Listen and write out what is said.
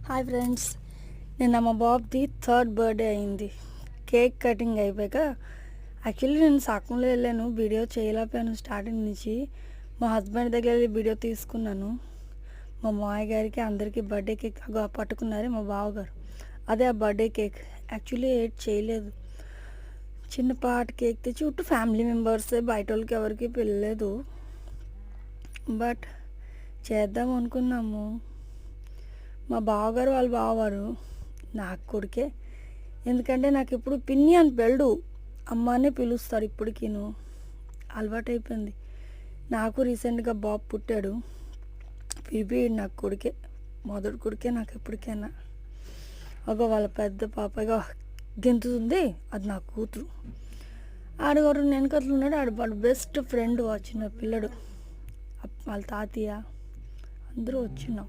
Hi friends, నిన్న మా బాబుది 3rd బర్త్డే అయింది. కేక్ కటింగ్ అయిపోయాక యాక్చువల్లీ నేను సగంలో వెళ్ళాను, వీడియో చేయలేకపోయాను. స్టార్టింగ్ నుంచి మా హస్బెండ్ దగ్గర వెళ్ళి వీడియో తీసుకున్నాను. మా మామయ్య గారికి అందరికీ బర్త్డే కేక్ పట్టుకున్నారు మా బావగారు. అదే ఆ బర్త్డే కేక్ యాక్చువల్లీ ఏడ్ చేయలేదు. చిన్నపాటి కేక్ తెచ్చి చుట్టూ ఫ్యామిలీ మెంబర్సే, బయట వాళ్ళకి ఎవరికి పిల్లలేదు. బట్ చేద్దాం అనుకున్నాము. మా బావగారు వాళ్ళ బావగారు నాకు కొడుకే, ఎందుకంటే నాకు ఇప్పుడు పిన్ని అని పెళ్ళు అమ్మానే పిలుస్తారు. ఇప్పటికీను అలవాటు అయిపోయింది. నాకు రీసెంట్గా బాబు పుట్టాడు. పిలిపి నాకు కొడుకే, మొదటి కొడుకే నాకు ఎప్పటికైనా. వాళ్ళ పెద్ద పాపగా గెంతుతుంది, అది నా కూతురు. ఆడగారు వెనకట్లు ఉన్నాడు, వాళ్ళ బెస్ట్ ఫ్రెండ్ వచ్చిన పిల్లడు, వాళ్ళ తాతయ్య అందరూ వచ్చినాం.